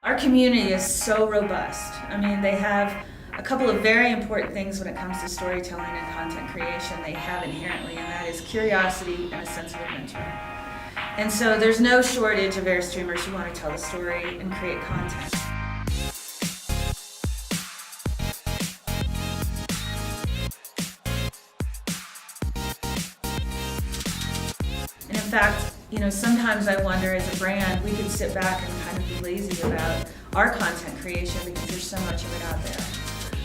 Our community is so robust. I mean, they have a couple of very important things when it comes to storytelling and content creation they have inherently, and that is curiosity and a sense of adventure. And so there's no shortage of Airstreamers who want to tell the story and create content. And in fact, sometimes I wonder as a brand, we could sit back and kind of be lazy about our content creation because there's so much of it out there.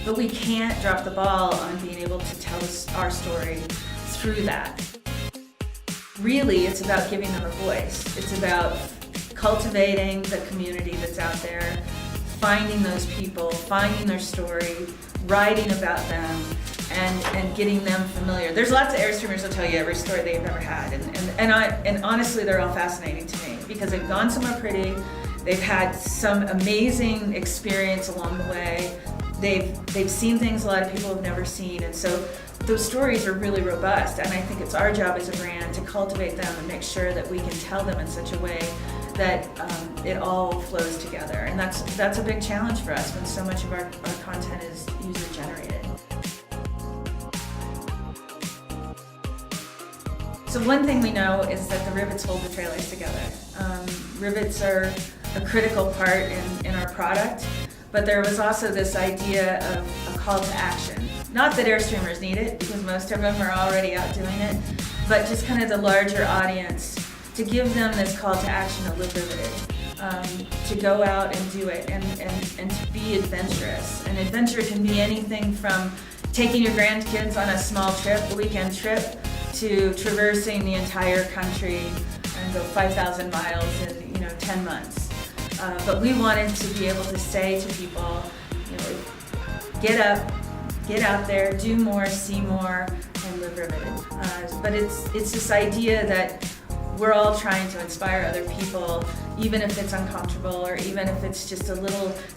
But we can't drop the ball on being able to tell our story through that. Really, it's about giving them a voice. It's about cultivating the community that's out there, finding those people, finding their story, writing about them, and getting them familiar. There's lots of Airstreamers that'll tell you every story they've ever had, and honestly, they're all fascinating to me because they've gone somewhere pretty, they've had some amazing experience along the way, they've seen things a lot of people have never seen, and so those stories are really robust, and I think it's our job as a brand to cultivate them and make sure that we can tell them in such a way that it all flows together, and that's a big challenge for us when so much of our content is user-generated. So one thing we know is that the rivets hold the trailers together. Rivets are a critical part in our product, but there was also this idea of a call to action. Not that Airstreamers need it, because most of them are already out doing it, but just kind of the larger audience, to give them this call to action to live Riveted, to go out and do it, and to be adventurous. And adventure can be anything from taking your grandkids on a small trip, a weekend trip, to traversing the entire country and go 5,000 miles in 10 months. But we wanted to be able to say to people, get up, get out there, do more, see more, and live Riveted. But it's this idea that we're all trying to inspire other people, even if it's uncomfortable or even if it's just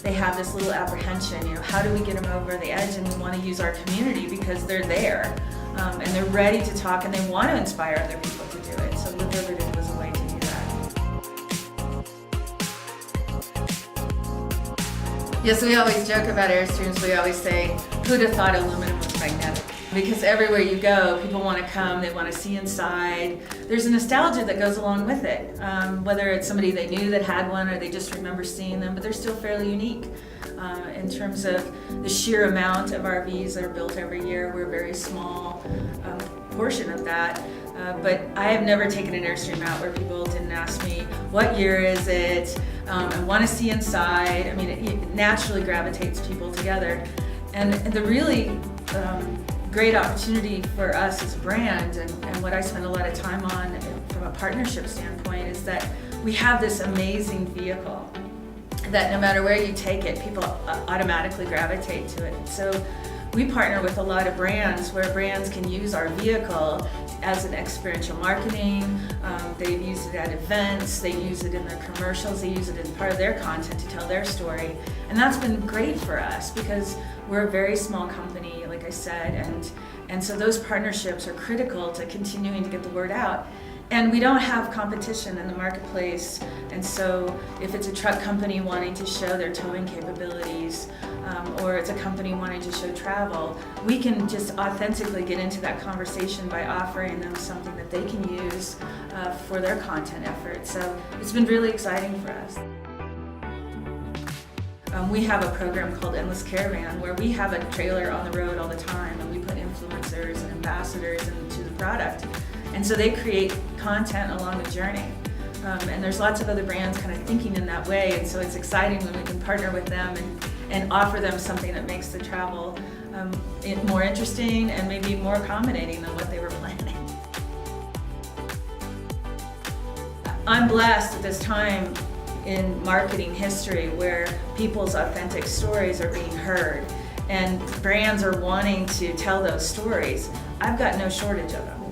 they have this little apprehension, how do we get them over the edge? And we want to use our community because they're there. And they're ready to talk and they want to inspire other people to do it. So Live Riveted was a way to do that. Yes, we always joke about Airstreams. We always say, who'd have thought aluminum was magnetic? Because everywhere you go, people want to come, they want to see inside. There's a nostalgia that goes along with it, whether it's somebody they knew that had one or they just remember seeing them, but they're still fairly unique. In terms of the sheer amount of RVs that are built every year, we're a very small portion of that. But I have never taken an Airstream out where people didn't ask me, what year is it? I want to see inside. I mean, it naturally gravitates people together. And the really great opportunity for us as a brand, and what I spend a lot of time on from a partnership standpoint, is that we have this amazing vehicle that no matter where you take it, people automatically gravitate to it. So we partner with a lot of brands where brands can use our vehicle as an experiential marketing. They've used it at events, they use it in their commercials, they use it as part of their content to tell their story. And that's been great for us because we're a very small company, like I said, and so those partnerships are critical to continuing to get the word out. And we don't have competition in the marketplace, and so if it's a truck company wanting to show their towing capabilities, or it's a company wanting to show travel, we can just authentically get into that conversation by offering them something that they can use for their content efforts. So it's been really exciting for us. We have a program called Endless Caravan where we have a trailer on the road all the time, and we put influencers and ambassadors into the product. And so they create content along the journey. And there's lots of other brands kind of thinking in that way, and so it's exciting when we can partner with them and offer them something that makes the travel more interesting and maybe more accommodating than what they were planning. I'm blessed at this time in marketing history where people's authentic stories are being heard and brands are wanting to tell those stories. I've got no shortage of them.